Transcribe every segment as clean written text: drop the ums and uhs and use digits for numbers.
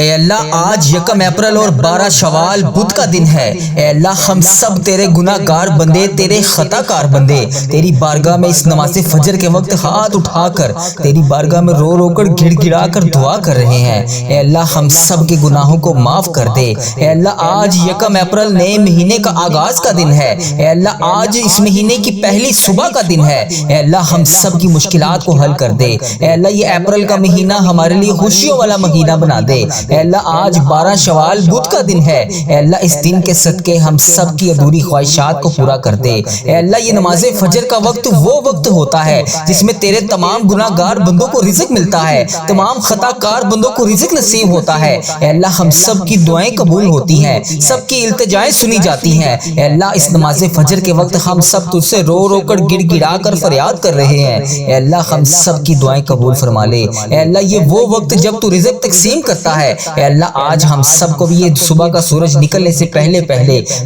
اے اللہ آج یکم اپریل اور 12 شوال بدھ کا دن ہے۔ اے اللہ ہم سب تیرے گناہ گار بندے، تیرے خطا کار بندے تیری بارگاہ میں اس نماز فجر کے وقت ہاتھ اٹھا کر تیری بارگاہ میں رو رو کر گڑ گڑا کر دعا کر رہے ہیں۔ اے اللہ ہم سب کے گناہوں کو معاف کر دے۔ اے اللہ آج یکم اپریل نئے مہینے کا آغاز کا دن ہے۔ اے اللہ آج اس مہینے کی پہلی صبح کا دن ہے۔ اے اللہ ہم سب کی مشکلات کو حل کر دے۔ اے اللہ یہ اپریل کا مہینہ ہمارے لیے خوشیوں والا مہینہ بنا دے۔ اے اللہ آج 12 شوال بدھ کا دن ہے۔ اے اللہ اس دن کے صدقے ہم سب کی ادھوری خواہشات کو پورا کر دے۔ اے اللہ یہ نماز فجر کا وقت وہ وقت ہوتا ہے جس میں تیرے تمام گناہ گار بندوں کو رزق ملتا ہے، تمام خطا کار بندوں کو رزق نصیب ہوتا ہے۔ اے اللہ ہم سب کی دعائیں قبول ہوتی ہیں، سب کی التجائیں سنی جاتی ہیں۔ اے اللہ اس نماز فجر کے وقت ہم سب تجھ سے رو رو کر گڑ گڑا کر فریاد کر رہے ہیں۔ اے اللہ ہم سب کی دعائیں قبول فرما لے۔ اے اللہ یہ وہ وقت جب تو رزق تقسیم کرتا ہے۔ اے اللہ آج ہم سب کو بھی یہ صبح کا سورج نکلنے سے پہلے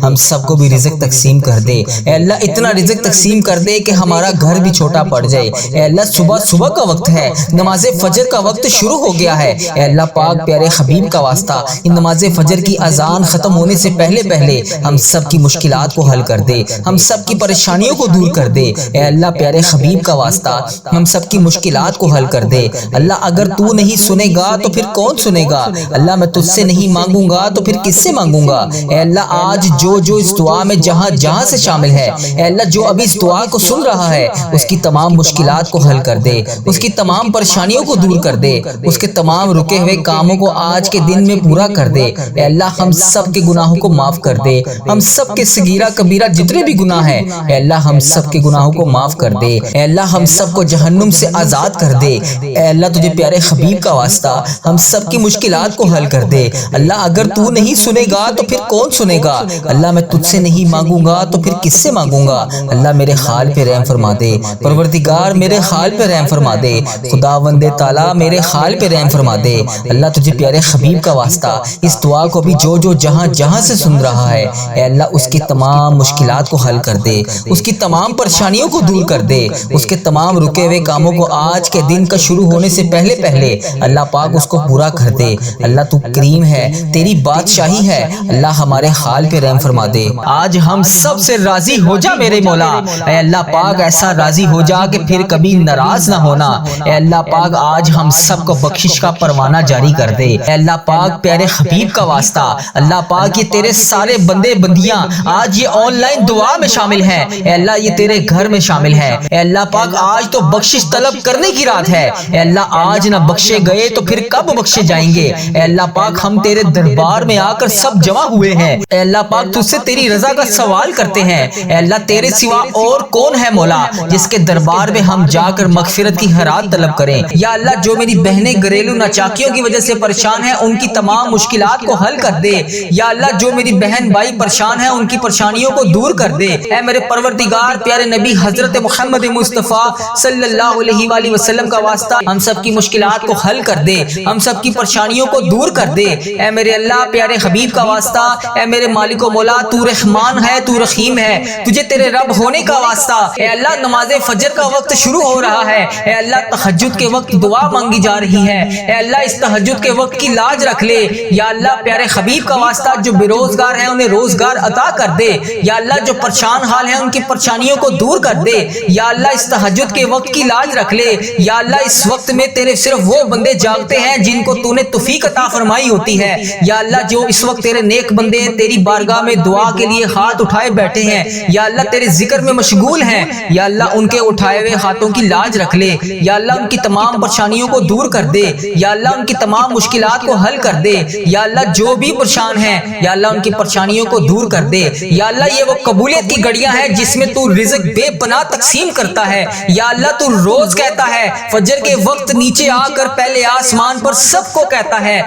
ہم سب کو بھی رزق تقسیم کر دے۔ اے اللہ اتنا رزق تقسیم کر دے کہ ہمارا گھر بھی چھوٹا پڑ جائے۔ اے اللہ صبح کا وقت ہے، نماز فجر کا وقت شروع ہو گیا ہے۔ اے اللہ پاک پیارے حبیب کا واسطہ ان نماز فجر کی اذان ختم ہونے سے پہلے ہم سب کی مشکلات کو حل کر دے، ہم سب کی پریشانیوں کو دور کر دے۔ اے اللہ پیارے حبیب کا واسطہ ہم سب کی مشکلات کو حل کر دے۔ اللہ اگر تو نہیں سنے گا تو پھر کون سنے گا؟ اللہ میں تجھ سے نہیں مانگوں گا تو پھر کس سے مانگوں گا؟ اے اللہ آج جو اس دعا میں جہاں سے شامل ہے، اے اللہ جو ابھی اس دعا کو سن رہا ہے اس کی تمام مشکلات کو حل کر دے، اس کی تمام پریشانیوں کو دور کر دے، اس کے تمام رکے ہوئے کاموں کو آج کے دن میں پورا کر دے۔ اے اللہ ہم سب کے گناہوں کو معاف کر دے، ہم سب کے صغیرہ کبیرہ جتنے بھی گناہ ہیں اے اللہ ہم سب کے گناہوں کو معاف کر دے۔ اے اللہ ہم سب کو جہنم سے آزاد کر دے۔ اے اللہ تجھے پیارے حبیب کا واسطہ ہم سب کی مشکلات کو حل کر دے۔ اللہ اگر تو نہیں سنے گا تو پھر کون سنے گا؟ اللہ میں تجھ سے نہیں مانگوں گا تو پھر کس سے مانگوں گا؟ اللہ میرے حال پہ رحم فرما دے، پروردگار میرے حال پہ رحم فرما دے، خداوند تعالیٰ میرے حال پہ رحم فرما دے۔ اللہ تجھے پیارے حبیب کا واسطہ اس دعا کو بھی جو جہاں سے سن رہا ہے اے اللہ اس کی تمام مشکلات کو حل کر دے، اس کی تمام پریشانیوں کو دور کر دے، اس کے تمام رکے ہوئے کاموں کو آج کے دن کا شروع ہونے سے پہلے اللہ پاک اس کو پورا کر دے۔ اللہ تو کریم ہے، تیری بادشاہی ہے، اللہ ہمارے حال پہ رحم فرما دے۔ آج ہم سب سے راضی ہو جا میرے مولا، اے اللہ پاک ایسا راضی ہو جا کہ پھر کبھی ناراض نہ ہونا۔ اے اللہ پاک آج ہم سب کو بخشش کا پروانہ جاری کر دے۔ اے اللہ پاک پیارے حبیب کا واسطہ اللہ پاک یہ تیرے سارے بندے بندیاں آج یہ آن لائن دعا میں شامل ہیں، اے اللہ یہ تیرے گھر میں شامل ہیں۔ اے اللہ پاک آج تو بخشش طلب کرنے کی رات ہے، اے اللہ آج نہ بخشے گئے تو پھر کب بخشے جائیں گے؟ اے اللہ پاک ہم تیرے دربار میں آ کر سب جمع ہوئے ہیں، اے اللہ پاک تجھ سے تیری رضا کا سوال کرتے ہیں۔ اے اللہ تیرے سوا اور کون ہے مولا جس کے دربار میں ہم جا کر مغفرت کی خیرات طلب کریں؟ یا اللہ جو میری بہنیں گھریلو ناچاکیوں کی وجہ سے پریشان ہیں ان کی تمام مشکلات کو حل کر دے۔ یا اللہ جو میری بہن بھائی پریشان ہیں ان کی پریشانیوں کو دور کر دے۔ اے میرے پروردگار پیارے نبی حضرت محمد مصطفیٰ صلی اللہ علیہ وآلہ وسلم کا واسطہ ہم سب کی مشکلات کو حل کر دے، ہم سب کی پریشانیوں کو دور کر دے۔ اے میرے اللہ پیارے حبیب کا واسطہ، اے میرے مالک و مولا تو رحمان ہے، تو رحیم ہے، تجھے تیرے رب ہونے کا واسطہ اے اللہ نماز فجر کا وقت شروع ہو رہا ہے، اے اللہ تہجد کے وقت دعا مانگی جا رہی ہے، اے اللہ اس تہجد کے وقت کی لاج رکھ لے۔ یا اللہ پیارے حبیب کا واسطہ جو بے روزگار ہیں انہیں روزگار عطا کر دے، یا اللہ جو پریشان حال ہیں ان کی پریشانیوں کو دور کر دے۔ یا اللہ اس تہجد کے وقت کی لاج رکھ لے۔ یا اللہ اس وقت میں تیرے صرف وہ بندے جاگتے ہیں جن کو تو نے توفیق عطا فرمائی ہوتی ہے۔ یا اللہ جو اس وقت تیرے نیک بندے تیری بارگاہ میں دعا کے لیے ہاتھ اٹھائے بیٹھے ہیں، یا اللہ تیرے ذکر میں مشغول ہیں، یا اللہ ان کے اٹھائے ہوئے ہاتھوں کی لاج رکھ لے۔ یا اللہ ان کی تمام پریشانیوں کو دور کر دے، یا اللہ ان کی تمام مشکلات کو حل کر دے۔ یا اللہ جو بھی پریشان ہیں یا اللہ ان کی پریشانیوں کو دور کر دے۔ یا اللہ یہ وہ قبولیت کی گھڑیاں ہیں جس میں تو رزق بے پناہ تقسیم کرتا ہے۔ یا اللہ تو روز کہتا ہے فجر کے وقت نیچے آ کر پہلے آسمان پر سب کو کہتا ہے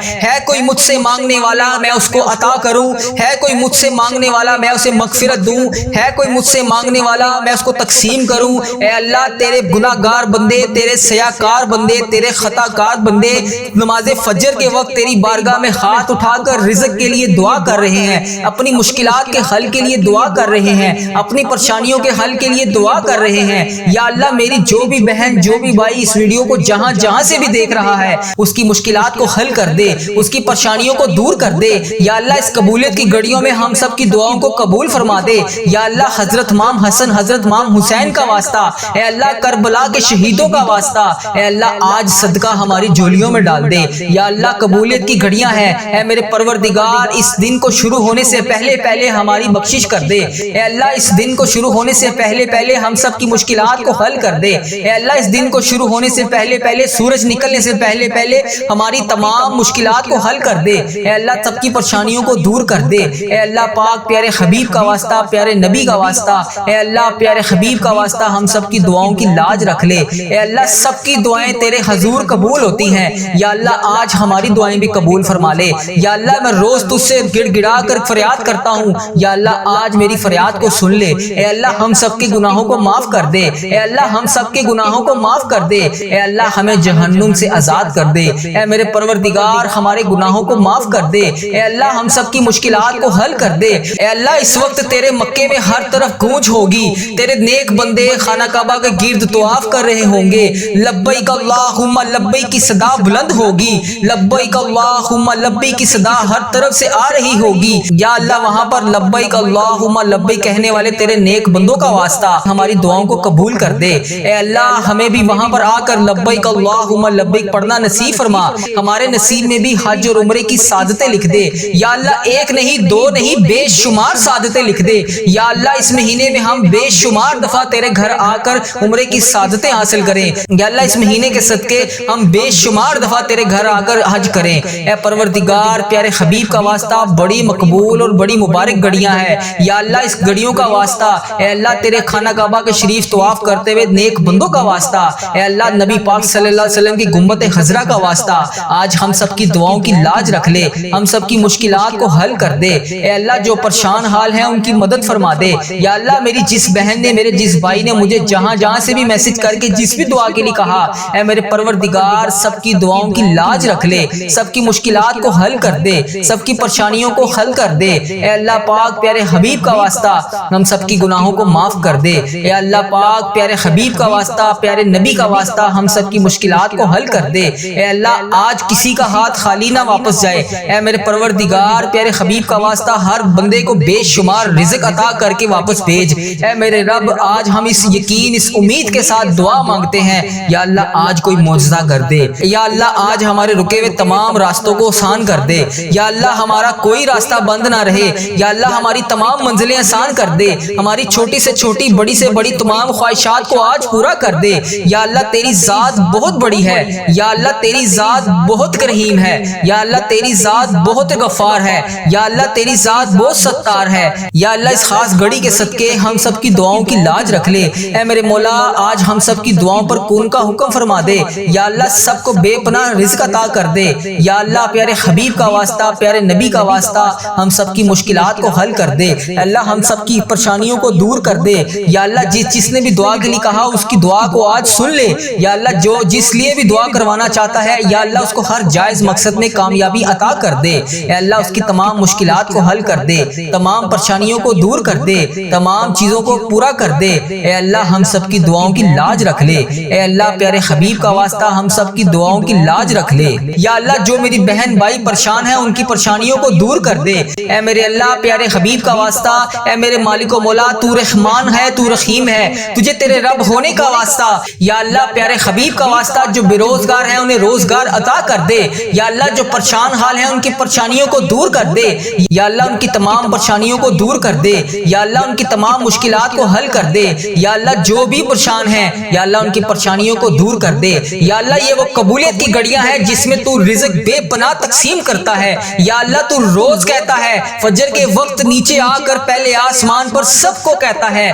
کوئی مجھ سے مانگنے والا میں اس کو عطا کروں، ہے کوئی مجھ سے مانگنے والا میں اسے مغفرت دوں، ہے کوئی مجھ سے مانگنے والا میں اس کو تقسیم کروں۔ اے اللہ تیرے گناہ گار بندے، تیرے سیاکار بندے، تیرے خطا کار بندے نماز فجر کے وقت تیری بارگاہ میں ہاتھ اٹھا کر رزق کے لیے دعا کر رہے ہیں، اپنی مشکلات کے حل کے لیے دعا کر رہے ہیں، اپنی پریشانیوں کے حل کے لیے دعا کر رہے ہیں۔ یا اللہ میری جو بھی بہن جو بھی بھائی اس ویڈیو کو جہاں سے بھی دیکھ رہا ہے اس کی مشکلات کو حل کر دے، اس کی پریشانیوں کو دور کر دے۔ یا اللہ اس قبولیت کی گھڑیوں میں ہم سب کی دعاؤں کو قبول فرما دے۔ یا اللہ حضرت امام حسن، حضرت امام حسین کا واسطہ، اے اللہ کربلا کے شہیدوں کا واسطہ، اے اللہ آج صدقہ ہماری جھولیوں میں ڈال دے۔ یا اللہ قبولیت کی گھڑیاں ہیں، اے میرے پروردگار اس دن کو شروع ہونے سے پہلے پہلے ہماری بخشش کر دے۔ اے اللہ اس دن کو شروع ہونے سے پہلے پہلے ہم سب کی مشکلات کو حل کر دے۔ اے اللہ اس دن کو شروع ہونے سے پہلے پہلے، سورج نکلنے سے پہلے پہلے ہماری تمام مشکلات کو حل کر دے۔ اے اللہ سب کی پریشانیوں کو دور کر دے۔ اے اللہ پاک پیارے حبیب کا واسطہ، پیارے نبی کا واسطہ، اے اللہ پیارے حبیب کا واسطہ ہم سب کی دعاؤں کی لاج رکھ لے۔ اے اللہ سب کی دعائیں تیرے حضور قبول ہوتی ہیں۔ یا اللہ آج ہماری دعائیں بھی قبول فرما لے۔ یا اللہ میں روز تجھ سے گڑ گڑا کر فریاد کرتا ہوں، یا اللہ آج میری فریاد کو سن لے۔ اے اللہ ہم سب کے گناہوں کو معاف کر دے۔ اے اللہ ہم سب کے گناہوں کو معاف کر دے۔ اے اللہ ہمیں جہنم سے آزاد کر دے۔ اے میرے پروردگار ہمارے گناہوں کو معاف کر دے۔ اے اللہ ہم سب کی مشکلات کو حل کر دے۔ اے اللہ اس وقت تیرے مکے میں ہر طرف گونج ہوگی، تیرے نیک بندے خانہ کعبہ کے گرد طواف کر رہے ہوں گے۔ لبیک اللہم لبیک کی صدا بلند ہوگی، لبیک اللہم لبیک کی صدا ہر طرف سے آ رہی ہوگی۔ یا اللہ وہاں پر لبیک اللہم لبیک کہنے والے تیرے نیک بندوں کا واسطہ ہماری دعاؤں کو قبول کر دے۔ اے اللہ ہمیں بھی وہاں پر آ کر لبیک اللہم لبیک پڑھنا نصیب فرما۔ ہمارے نصیب میں بھی حج اور عمرے کی سعادتیں لکھ دے۔ یا اللہ ایک نہیں، دو نہیں، بے شمار سعادتیں لکھ دے۔ یا اللہ اس مہینے میں ہم بے شمار دفعہ تیرے گھر آ کر عمرے کی سعادتیں حاصل کریں۔ یا اللہ اس مہینے کے صدقے ہم بے شمار دفعہ تیرے گھر آ کر حج کریں۔ اے پروردگار پیارے حبیب کا واسطہ بڑی مقبول اور بڑی مبارک گھڑیاں ہیں۔ یا اللہ اس گھڑیوں کا واسطہ، اے اللہ تیرے خانہ کعبہ کے شریف طواف کرتے ہوئے نیک بندوں کا واسطہ، اے اللہ نبی پاک صلی اللہ علیہ وسلم کی گنبد خضرا کا واسطہ آج ہم سب کی دعاؤں کی لاج رکھ لے، ہم سب کی مشکلات کو حل کر دے۔ اے اللہ جو پریشان حال ہیں ان کی مدد فرما دے۔ یا اللہ میری جس بہن نے، میرے جس بھائی نے مجھے جہاں جہاں سے بھی میسج کر کے جس بھی دعا کے لیے کہا، اے میرے پروردگار سب کی دعاؤں کی لاج رکھ لے، سب کی مشکلات کو حل کر دے، سب کی پریشانیوں کو حل کر دے۔ اے اللہ پاک پیارے حبیب کا واسطہ ہم سب کی گناہوں کو معاف کر دے۔ اے اللہ پاک پیارے حبیب کا واسطہ، پیارے نبی کا واسطہ ہم سب کی مشکلات کو حل کر دے۔ اے اللہ آج کسی کا ہاتھ خالی نہ واپس جائے۔ اے میرے پروردگار پیارے حبیب کا واسطہ ہر بندے کو بے شمار رزق عطا کر کے واپس بھیج۔ اے میرے رب آج ہم اس یقین، اس امید کے ساتھ دعا مانگتے ہیں، یا اللہ آج کوئی معجزہ کر دے۔ یا اللہ آج ہمارے رکے ہوئے تمام راستوں کو آسان کر دے۔ یا اللہ ہمارا کوئی راستہ بند نہ رہے۔ یا اللہ ہماری تمام منزلیں آسان کر دے، ہماری چھوٹی سے چھوٹی، بڑی سے بڑی تمام خواہشات کو آج پورا کر دے۔ یا اللہ تیری ذات بہت بڑی ہے، یا اللہ تیری ذات بہت کریم ہے، یا اللہ تیری ذات بہت غفار ہے، یا اللہ تیری ذات بہت ستار ہے۔ یا اللہ اس خاص گھڑی کے صدقے ہم سب کی دعاؤں کی لاج رکھ لے۔ اے میرے مولا آج ہم سب کی دعاؤں پر کون کا حکم فرما دے۔ یا اللہ سب کو بے پناہ رزق عطا کر دے۔ یا اللہ پیارے حبیب کا واسطہ، پیارے نبی کا واسطہ ہم سب کی مشکلات کو حل کر دے۔ اللہ ہم سب کی پریشانیوں کو دور کر دے۔ یا اللہ جس نے بھی دعا کے لیے کہا اس کی دعا کو آج سن لے۔ یا اللہ جو جس لیے بھی دعا کروانا چاہتا ہے، یا اللہ اس کو ہر جائز مقصد میں کامیابی عطا کر دے۔ اے اللہ اس کی تمام مشکلات کو حل کر دے، تمام پریشانیوں کو دور کر دے، تمام چیزوں کو پورا کر دے۔ اے اللہ ہم سب کی دعاؤں کی لاج رکھ لے۔ اے اللہ پیارے حبیب کا واسطہ ہم سب کی دعاؤں کی لاج رکھ لے۔ یا اللہ جو میری بہن بھائی پریشان ہیں ان کی پریشانیوں کو دور کر دے۔ اے میرے اللہ پیارے حبیب کا واسطہ، اے میرے مالک و مولا تو رحمان ہے، تو رحیم ہے، تجھے تیرے رب ہونے کا واسطہ، یا اللہ پیارے حبیب کا واسطہ جو بے روزگار ہیں انہیں روزگار عطا کر دے۔ یا اللہ جو پریشان حال ہیں ان کی پریشانیوں کو دور کر دے۔ یا اللہ ان کی تمام پریشانیوں کو دور کر دے۔ یا اللہ ان کی تمام مشکلات کو حل کر دے۔ یا اللہ جو بھی پریشان ہیں، یا اللہ ان کی پریشانیوں کو دور کر دے۔ یا اللہ یہ وہ قبولیت کی گھڑیاں ہیں جس میں تو رزق بے پناہ تقسیم کرتا ہے۔ یا اللہ تو روز کہتا ہے فجر کے وقت نیچے آ کر پہلے آسمان پر سب کو کہتا ہے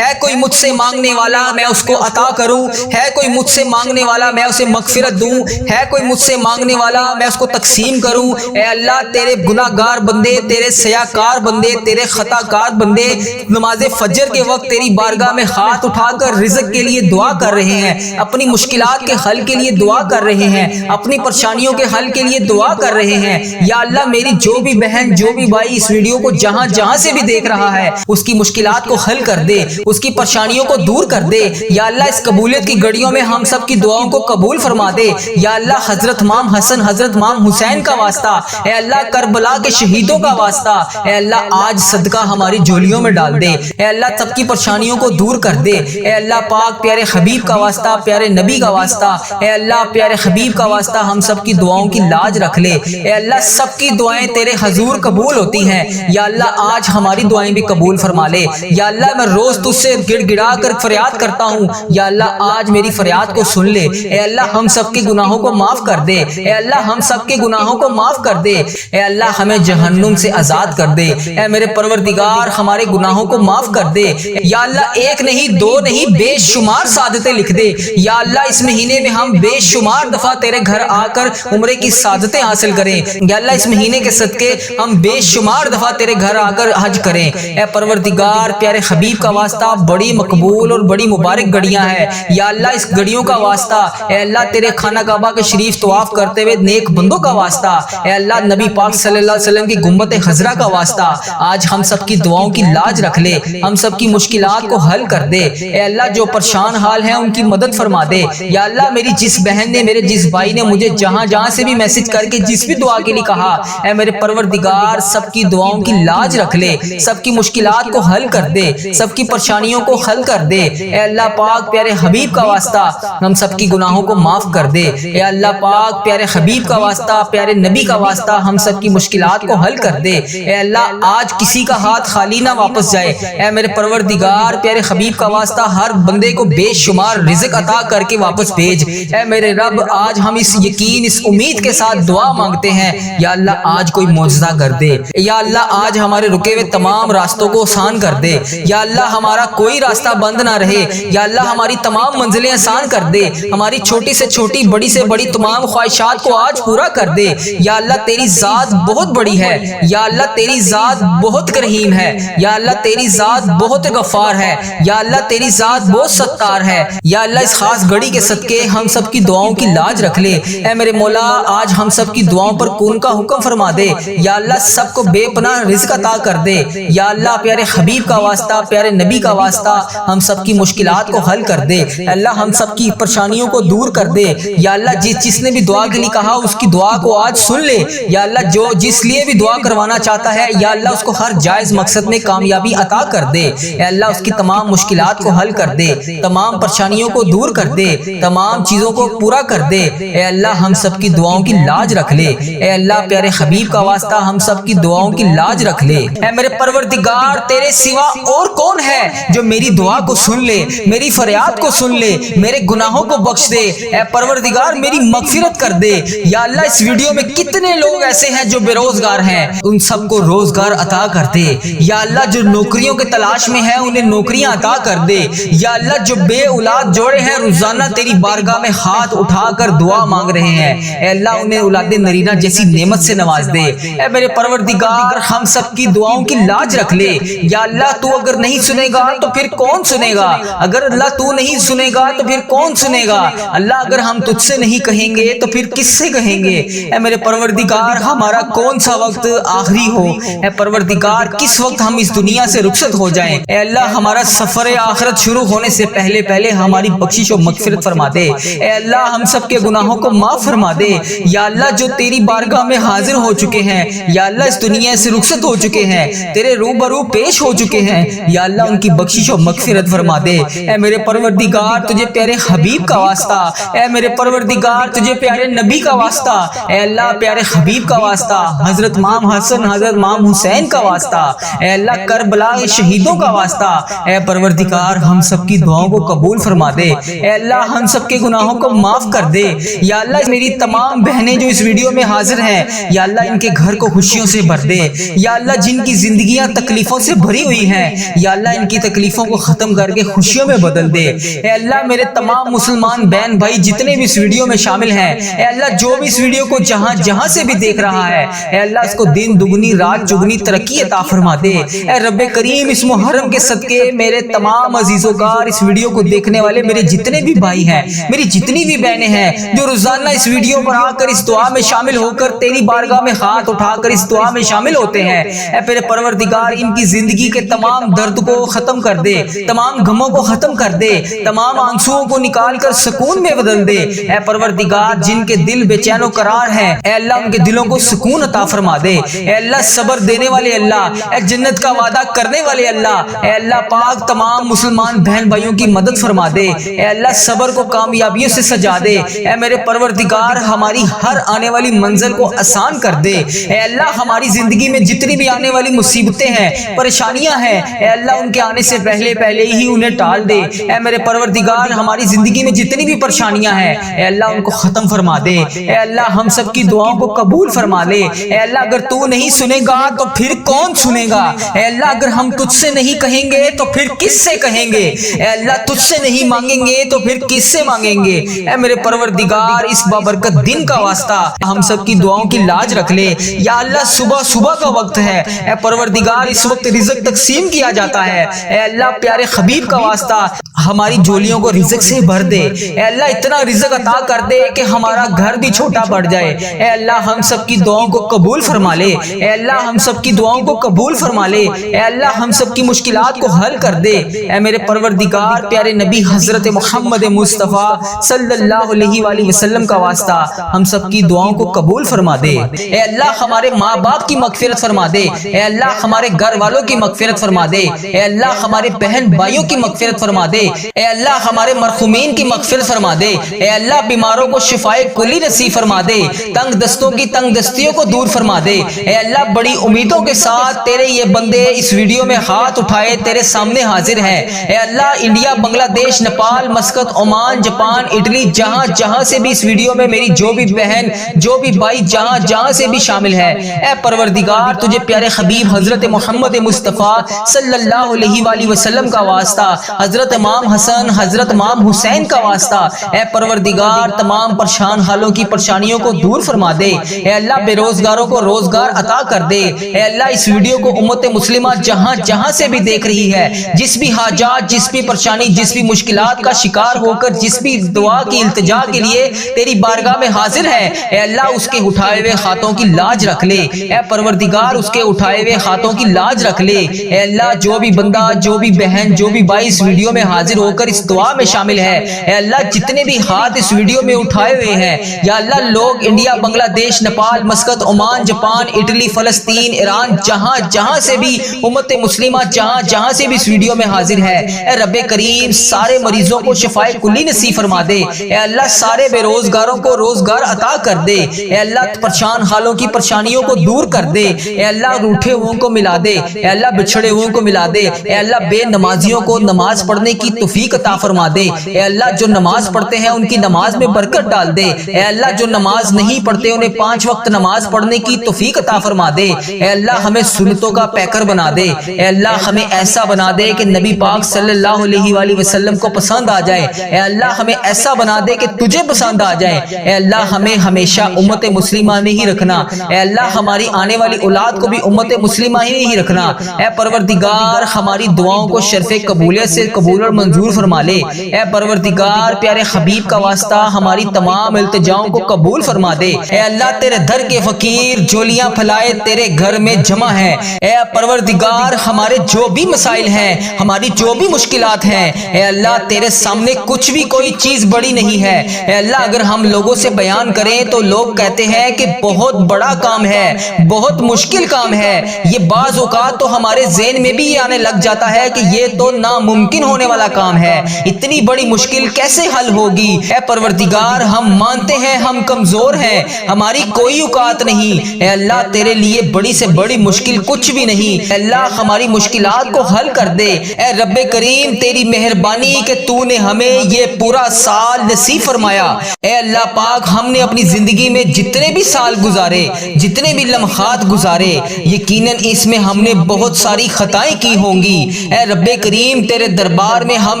کوئی مجھ سے مانگنے والا میں اس کو عطا کروں، ہے کوئی مجھ سے مانگنے والا میں اسے مغفرت دوں، ہے کوئی مجھ سے مانگنے والا میں اس کو تقسیم کروں۔ اے اللہ تیرے گناہ گار بندے، تیرے سیاکار بندے، تیرے خطا کار بندے نماز فجر کے وقت تیری بارگاہ میں ہاتھ اٹھا کر رزق کے لیے دعا کر رہے ہیں، اپنی مشکلات کے حل کے لیے دعا کر رہے ہیں، اپنی پریشانیوں کے حل کے لیے دعا کر رہے ہیں۔ یا اللہ میری جو بھی بہن، جو بھی بھائی اس ویڈیو کو جہاں جہاں سے بھی دیکھ رہا ہے اس کی مشکلات کو حل کر دے، اس کی پریشانیوں کو دور کر دے۔ یا اللہ اس قبولیت کی گھڑیوں میں ہم سب کی دعاؤں کو قبول فرما دے۔ یا اللہ حضرت امام حسن حضرت امام حسین کا واسطہ، اے اللہ کربلا کے شہیدوں کا واسطہ، اے اللہ آج صدقہ ہماری جھولیوں میں ڈال دے، اے اللہ سب کی پریشانیوں کو دور کر دے، اے اللہ پاک پیارے حبیب کا واسطہ، پیارے نبی کا واسطہ، اے اللہ پیارے حبیب کا واسطہ ہم سب کی دعاؤں کی لاج رکھ لے، اے اللہ سب کی دعائیں تیرے حضور قبول ہوتی ہیں، یا اللہ آج ہماری دعائیں بھی قبول فرما لے، یا اللہ میں روز تجھ سے گڑ گڑا کر فریاد کرتا ہوں، یا اللہ آج میری فریاد کو سن لے، اے اللہ ہم سب کے گناہوں کو معاف کر دے، اے اللہ ہم سب کے گناہوں کو معاف کر دے، اے اللہ ہمیں جہنم سے آزاد کر دے، اے میرے پروردگار ہمارے گناہوں کو معاف کر دے، یا اللہ ایک نہیں دو نہیں بے شمار سعادتیں لکھ دے، یا اللہ اس مہینے میں ہم بے شمار دفعہ تیرے گھر آ کر عمرے کی سعادتیں حاصل کریں، یا اللہ اس مہینے کے صدقے ہم بے شمار دفعہ تیرے گھر آ کر حج کریں، اے پروردگار پیارے حبیب کا واسطہ بڑی مقبول اور بڑی مبارک گھڑیاں ہیں، یا اللہ اس گھڑیوں کا واسطہ، اے اللہ تیرے خانہ کعبہ کے شریف طواف کرتے ہوئے نیک بندوں کا واسطہ، اے اللہ نبی پاک صلی اللہ علیہ وسلم کی گنبد خضرا کا واسطہ آج ہم سب کی دعاؤں کی لاج رکھ لے، ہم سب کی مشکلات کو حل کر دے، اے اللہ جو پریشان حال ہیں ان کی مدد فرما دے، یا اللہ میری جس بہن نے میرے جس بھائی نے مجھے جہاں جہاں سے بھی میسج کر کے جس بھی دعا کے لیے کہا، اے میرے پروردگار سب کی دعاؤں کی لاج رکھ لے، سب کی مشکلات کو حل کر دے، سب کی پریشانیوں کو حل کر دے، اے اللہ پاک پیارے حبیب کا واسطہ ہم سب کی گناہوں کو معاف کر دے، اے اللہ پاک پیارے حبیب کا واسطہ پیارے نبی کا واسطہ ہم سب کی مشکلات کو حل کر دے، اے اللہ آج کسی کا ہاتھ خالی نہ واپس جائے، اے میرے پروردگار پیارے حبیب کا واسطہ ہر بندے کو بے شمار رزق عطا کر کے واپس بھیج، اے میرے رب آج ہم اس یقین اس امید کے ساتھ دعا مانگتے ہیں، یا اللہ آج کوئی معجزہ کر دے، یا اللہ آج ہمارے رکے ہوئے تمام راستوں کو آسان کر دے، یا اللہ ہمارا کوئی راستہ بند نہ رہے، یا اللہ ہماری تمام منزلیں آسان کر دے، ہماری چھوٹی سے چھوٹی بڑی سے بڑی تمام خواہشات کو آج پورا کر دے، یا اللہ تیری ذات بہت بڑی ہے، یا اللہ تیری ذات بہت کریم ہے، یا اللہ تیری ذات بہت غفار ہے، یا اللہ تیری ذات بہت ستار ہے، یا اللہ اس خاص گھڑی کے صدقے ہم سب کی دعاؤں کی لاج رکھ لے، اے میرے مولا آج ہم سب کی دعاؤں پر کون کا حکم فرما دے، یا اللہ سب کو بے پناہ رزق عطا کر دے، یا اللہ پیارے حبیب کا واسطہ پیارے نبی کا واسطہ ہم سب کی مشکلات کو حل کر دے، اللہ ہم سب کی پریشانیوں کو دور کر دے، یا اللہ جس نے بھی دعا کے لیے کہا اس کی دعا کو آج سن لے، یا اللہ جو جس لیے بھی دعا کروانا چاہتا ہے یا اللہ اس کو ہر جائز مقصد میں کامیابی عطا کر دے، اے اللہ اس کی تمام مشکلات کو حل کر دے، تمام پریشانیوں کو دور کر دے، تمام چیزوں کو پورا کر دے، اے اللہ ہم سب کی دعاؤں کی لاج رکھ لے، اے اللہ پیارے حبیب کا واسطہ ہم سب کی دعاؤں کی لاج رکھ لے، اے میرے پروردگار تیرے سوا اور کون ہے جو میری دعا کو سن لے، میری فریاد کو سن لے، میرے گناہوں کو بخش دے، اے پروردگار میری مغفرت کر دے، یا اللہ اس ویڈیو میں کتنے لوگ ایسے ہیں جو بے روزگار ہیں ان سب کو روزگار عطا کر دے، یا اللہ جو نوکریوں کے تلاش میں ہیں انہیں نوکریاں عطا کر دے، یا اللہ جو بے اولاد جوڑے ہیں روزانہ تیری بارگاہ میں ہاتھ اٹھا کر دعا مانگ رہے ہیں، اے اللہ انہیں اولاد نرینہ جیسی نعمت سے نواز دے، اے میرے پروردگار ہم سب کی دعاؤں کی لاج رکھ لے، یا اللہ تو اگر نہیں سنے گا تو پھر کون سنے گا، اگر اللہ تو نہیں سنے گا تو پھر کون سنے گا، اللہ اگر ہم تجھ سے نہیں کہیں گے تو پھر کس سے کہیں گے، اے میرے پروردگار ہمارا کون سا وقت آخری ہو، اے پروردگار کس وقت ہم اس دنیا سے رخصت ہو جائیں، اے اللہ ہمارا سفر آخرت شروع ہونے سے پہلے ہماری بخشش و مغفرت فرما دے، اے اللہ ہم سب کے گناہوں کو معاف فرما دے، یا اللہ جو تیری بارگاہ میں حاضر ہو چکے ہیں، یا اللہ اس دنیا سے رخصت ہو چکے ہیں، تیرے روبرو پیش ہو چکے ہیں، یا اللہ ان کی بخشش و مغفرت فرما دے، اے میرے پروردگار تجھے پیارے حبیب کا واسطہ، اے میرے پروردگار تجھے پیارے نبی کا واسطہ، اے اللہ پیارے حبیب کا واسطہ، حضرت امام حسن حضرت امام حسین کا واسطہ، اے اللہ کربلا کے شہیدوں کا واسطہ، اے پروردگار ہم سب کی دعاؤں کو قبول فرما دے، اے اللہ ہم سب کے گناہوں کو معاف کر دے، یا اللہ میری تمام بہنیں جو اس ویڈیو میں حاضر ہیں یا اللہ ان کے گھر کو خوشیوں سے بھر دے، یا اللہ جن کی زندگیاں تکلیفوں سے بھری ہوئی ہیں یا اللہ ان کی تکلیفوں کو ختم کر کے خوشیوں میں بدل دے، اے اللہ میرے تمام مسلمان بہن بھائی جتنے بھی اس ویڈیو میں شامل ہیں، اے اللہ جو بھی اس ویڈیو کو جہاں سے بھی دیکھ رہا ہے، اے اللہ اس کو دن دگنی رات چگنی ترقی عطا فرما دے، اے رب کریم اس محرم کے صدقے میرے تمام عزیزوں کا اس ویڈیو کو دیکھنے والے میرے جتنے بھی بھائی ہیں میری جتنی بھی بہنیں ہیں جو روزانہ اس ویڈیو پر آ کر اس دعا میں شامل ہو کر تیری بارگاہ میں ہاتھ اٹھا کر اس دعا میں شامل ہوتے ہیں، اے میرے پروردگار ان کی زندگی کے تمام درد کو ختم کر دے، تمام غموں کو ختم کر دے، تمام آنسوؤں کو نکال کر سکون میں بدل دے، اے پروردگار جن کے دل بے چین و قرار ہیں، اے اللہ ان کے دلوں کو سکون عطا فرما دے، اے اللہ صبر دینے والے اللہ، اے جنت کا وعدہ کرنے والے اللہ، اے اللہ پاک تمام مسلمان بہن بھائیوں کی مدد فرما دے، اے اللہ صبر کو کامیابیوں سے سجا دے، اے میرے پروردگار ہماری ہر آنے والی منزل کو آسان کر دے، اے اللہ ہماری زندگی میں جتنی بھی آنے والی مصیبتیں ہیں، پریشانیاں ہیں، اے اللہ ان کے آنے سے پہلے ہی انہیں ٹال دے، اے میرے پروردگار ہماری زندگی میں جتنی بھی پریشانیاں ہیں اے اللہ ان کو ختم فرما دے، اے اللہ ہم سب کی دعاؤں کو قبول فرما لے، اے اللہ اگر تو نہیں سنے گا تو پھر کون سنے گا، اے اللہ اگر ہم تجھ سے نہیں کہیں گے تو پھر کس سے کہیں گے، اے اللہ تجھ سے نہیں مانگیں گے تو پھر کس سے مانگیں گے، اے میرے پروردگار اس بابرکت دن کا واسطہ ہم سب کی دعاؤں کی لاج رکھ لے، یا اللہ صبح کا وقت ہے، اے پروردگار اس وقت رزق تقسیم کیا جاتا ہے، اے اللہ پیارے حبیب کا واسطہ ہماری جولیوں کو رزق سے بھر دے، اے اللہ اتنا رزق عطا کر دے کہ ہمارا گھر بھی چھوٹا پڑ جائے، اے اللہ ہم سب کی دعاؤں کو قبول فرما لے، اے اللہ ہم سب کی دعاؤں کو قبول فرما لے، اے اللہ ہم سب کی مشکلات کو حل کر دے، اے میرے پروردگار پیارے نبی حضرت محمد مصطفیٰ صلی اللہ علیہ وآلہ وسلم کا واسطہ ہم سب کی دعاؤں کو قبول فرما دے، اے اللہ ہمارے ماں باپ کی مغفرت فرما دے، اے اللہ ہمارے گھر والوں کی مغفرت فرما دے، اے اللہ ہمارے بہن بھائیوں کی مغفرت فرما دے، اے اللہ ہمارے مرحومین کی مغفرت فرما دے، اے اللہ بیماروں کو شفائے کلی نصیب فرما دے، تنگ دستوں کی تنگ دستیوں کو دور فرما دے، اے اللہ بڑی امیدوں کے ساتھ تیرے یہ بندے اس ویڈیو میں ہاتھ اٹھائے تیرے سامنے حاضر ہیں، اے اللہ انڈیا، بنگلہ دیش، Nepal, Muscat, Oman, Japan, Italy, جہاں سے بھی اس ویڈیو میں میری جو بھی بہن جو بھی بھائی جہاں سے بھی شامل ہے، اے پروردگار تجھے پیارے حبیب حضرت محمد مصطفیٰ صلی اللہ علیہ وآلہ وسلم کا واسطہ، حضرت امام حسن، حضرت امام حسین کا واسطہ، اے پروردگار تمام پریشان حالوں کی پریشانیوں کو دور فرما دے، اے اللہ بے روزگاروں کو روزگار عطا کر دے، اے اللہ اس ویڈیو کو امت مسلمہ جہاں سے بھی دیکھ رہی ہے، جس بھی حاجات، جس بھی پریشانی، جس بھی مشکلات کا شکار ہو کر جس بھی دعا کی التجا کے لیے تیری بارگاہ میں حاضر ہے، اے اللہ اس کے اٹھائے ہوئے ہاتھوں کی لاج رکھ لے، اے پروردگار اس کے اٹھائے ہوئے ہاتھوں کی لاج رکھ لے، اے اللہ جو بھی بندہ، جو بھی بہن، جو بھی بھائی اس ویڈیو میں حاضر ہو کر اس دعا میں شامل ہے، اے اللہ جتنے بھی ہاتھ اس ویڈیو میں اٹھائے ہوئے ہیں، یا اللہ لوگ انڈیا، بنگلہ دیش، Nepal, Muscat, Oman, Japan, Italy, فلسطین، ایران، جہاں سے بھی امت مسلمہ جہاں سے بھی اس ویڈیو میں حاضر ہے، اے رب کریم سارے مریضوں کو شفائے کلی نصیب فرما دے، اے اللہ سارے بے روزگاروں کو روزگار عطا کر دے، اے اللہ پریشان حالوں کی پریشانیوں کو دور کر دے، اے اللہ روٹھے ہوئوں کو ملا دے، اے اللہ بچھڑے ہوئوں کو ملا دے، اے اللہ بے نمازیوں کو نماز پڑھنے کی توفیق عطا فرما دے، اے اللہ جو نماز پڑھتے ہیں ان کی نماز میں برکت ڈال دے، اے اللہ جو نماز نہیں پڑھتے انہیں 5 وقت نماز پڑھنے کی توفیق عطا فرما دے، اے اللہ ہمیں سنتوں کا پیکر بنا دے، اے اللہ ہمیں ایسا بنا دے کہ نبی پاک صلی اللہ علیہ وآلہ وسلم کو پسند آ جائے، اے اللہ ہمیں ایسا بنا دے کہ تجھے پسند آ جائے، اے اللہ ہمیں ہمیشہ امت مسلمہ میں ہی رکھنا، اے اللہ ہماری آنے والی اولاد کو بھی امت مسلمہ ہی رکھنا، اے پروردگار ہماری دعاؤں کو شرف قبولیت سے قبول اور منظور فرما لے، اے پروردگار پیارے حبیب کا واسطہ ہماری تمام التجاؤں کو قبول فرما دے، اے اللہ تیرے در کے فقیر جولیاں پھلائے تیرے گھر میں جمع ہیں، اے پروردگار ہمارے جو بھی مسائل ہیں، ہماری جو بھی مشکلات ہیں، اے اللہ تیرے سامنے کچھ بھی کوئی چیز بڑی نہیں ہے، اے اللہ اگر ہم لوگوں سے بیان کریں تو لوگ کہتے ہیں کہ بہت بڑا کام ہے، بہت مشکل کام ہے، یہ بعض اوقات تو ہمارے ذہن میں بھی یہ آنے لگ جاتا ہے کہ یہ تو ناممکن ہونے والا کام ہے، اتنی بڑی مشکل کیسے حل ہوگی، اے پروردگار ہم مانتے ہیں ہم کمزور ہیں، ہماری کوئی اوقات نہیں، اے اللہ تیرے لیے بڑی سے بڑی مشکل کچھ بھی نہیں، اے اللہ ہماری مشکلات کو حل کر دے، اے رب کریم تیری مہربانی کہ تو نے ہمیں یہ پورا سال نصیب فرمایا، اے اللہ پاک ہم نے اپنی زندگی میں جتنے بھی سال گزارے، جتنے بھی لمحات گزارے، یقیناً اس میں ہم نے بہت ساری خطائیں کی ہوں گی، اے رب کریم تیرے دربار میں ہم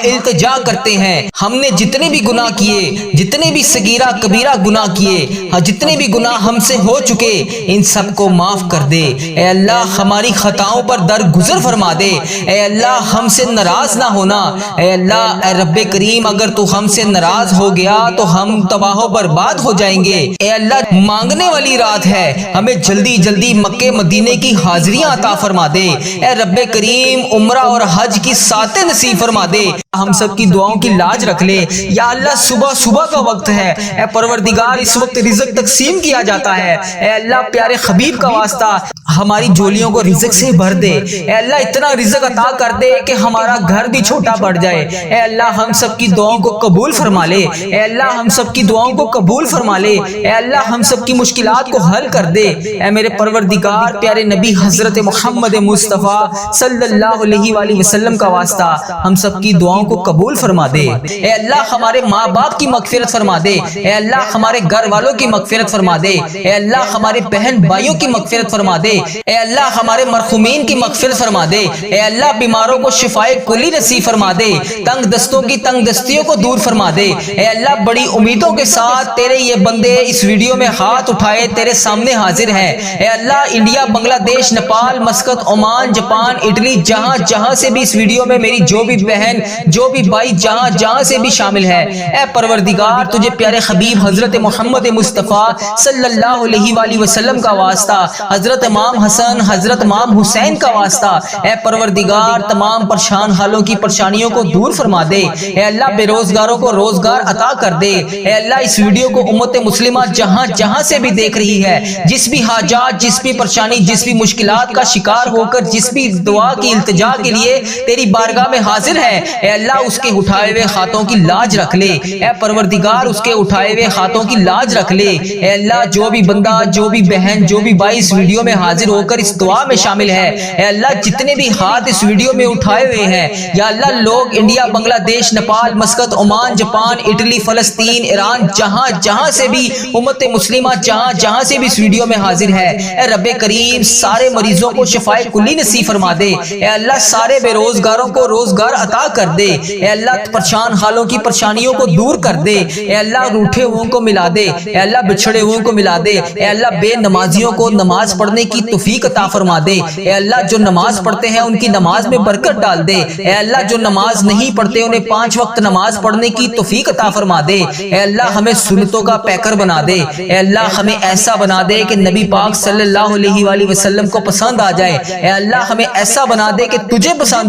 التجا کرتے ہیں، ہم نے جتنے بھی گناہ کیے، جتنے بھی صغیرہ کبیرہ گناہ کیے، جتنے بھی گناہ ہم سے ہو چکے ان سب کو معاف کر دے، اے اللہ ہماری خطاؤں پر درگزر فرما دے، اے اللہ ہم سے ناراض نہ ہونا، اے اللہ اے رب کریم اگر تو ہم سے ناراض ہو گیا تو ہم تباہ و برباد ہو جائیں گے، اے اللہ مانگنے والی رات ہے، ہمیں جلدی جلدی مکے مدینے کی حاضریاں عطا فرما دے، اے رب کریم عمرہ اور حج کی ساتیں نصیب فرما دے، ہم سب کی دعاؤں کی لاج رکھ لے، یا اللہ صبح کا وقت ہے، اے پروردگار پروردگار اس وقت رزق تقسیم کیا جاتا ہے، اے اللہ پیارے حبیب کا واسطہ ہماری جولیوں کو رزق سے بھر دے، اے اللہ اتنا رزق عطا کر دے کہ ہمارا گھر بھی چھوٹا پڑ جائے، اے اللہ ہم سب کی دعاؤں کو قبول فرما لے، اے اللہ ہم سب کی دعاؤں کو قبول فرما لے، اے اللہ ہم سب کی مشکلات کو حل کر دے، اے میرے پروردگار پیارے نبی حضرت محمد مصطفیٰ صلی اللہ علیہ وآلہ وسلم کا واسطہ ہم سب کی دعاؤں کو قبول فرما دے، اے اللہ ہمارے ماں باپ کی مغفرت فرما دے، اے اللہ ہمارے گھر والوں کی مغفرت فرما دے، اے اللہ ہمارے بہن بھائیوں کی مغفرت فرما دے، اے اللہ ہمارے مرحومین کی مغفرت فرما دے، اے اللہ بیماروں کو شفائے کلی نصیب فرما دے، تنگ دستوں کی تنگ دستیوں کو دور فرما دے، اے اللہ بڑی امیدوں کے ساتھ تیرے یہ بندے اس ویڈیو میں ہاتھ اٹھائے تیرے سامنے حاضر ہیں، اے اللہ انڈیا، بنگلہ دیش، Nepal, Muscat, Oman, Japan, Italy, جہاں جہاں سے بھی اس ویڈیو میں میری جو بھی بہن جو بھی بھائی جہاں جہاں سے بھی شامل ہے، اے پروردگار تجھے پیارے حبیب حضرت محمد مصطفیٰ صلی اللہ علیہ وآلہ وسلم کا واسطہ، حضرت امام حسن، حضرت امام حسین کا واسطہ، اے پروردگار تمام پریشان حالوں کی پریشانیوں کو دور فرما دے، اے اللہ بے روزگاروں کو روزگار عطا کر دے، اے اللہ اس ویڈیو کو امت مسلمہ جہاں جہاں سے بھی دیکھ رہی ہے، جس بھی حاجات، جس بھی پریشانی، جس بھی مشکلات کا شکار ہو کر جس بھی دعا کی التجا کے لیے تیری بارگاہ میں حاضر ہے، اے اللہ اس کے اٹھائے ہوئے ہاتھوں کی لاج رکھ لے، اے پروردگار اس کے اٹھائے ہوئے ہاتھوں کی لاج رکھ لے، اے اللہ جو بھی بندہ، جو بھی بہن، جو بھی بھائی اس ویڈیو میں حاضر ہو کر اس دعا میں شامل ہے، اے اللہ جتنے بھی ہاتھ اس ویڈیو میں اٹھائے ہوئے ہیں، یا اللہ لوگ انڈیا، بنگلہ دیش، Nepal, Muscat, Oman, Japan, Italy, فلسطین، ایران، جہاں جہاں سے بھی امت مسلمہ جہاں جہاں سے بھی اس ویڈیو میں حاضر ہے، اے رب کریم سارے مریضوں کو شفائے کلی نصیب فرما دے، اے اللہ سارے بے روزگاروں کو روزگار عطا کر دے، اے اللہ پریشان حالوں کی پریشانیوں کو دور کر دے، اے اللہ روٹھے ہوئوں کو ملا دے، اے اللہ بچھڑے ہوئوں کو ملا دے، اے اللہ بے نمازیوں کو نماز پڑھنے کی توفیق عطا فرما دے، اے اللہ جو نماز پڑھتے ہیں ان کی نماز میں برکت ڈال دے، اے اللہ جو نماز نہیں پڑھتے انہیں 5 وقت نماز پڑھنے کی توفیق عطا فرما دے، اے اللہ ہمیں سنتوں کا پیکر بنا دے، اے اللہ ہمیں ایسا بنا دے کہ نبی پاک صلی اللہ علیہ وآلہ وسلم کو پسند آ جائے، اے اللہ ہمیں ایسا بنا دے کہ تجھے پسند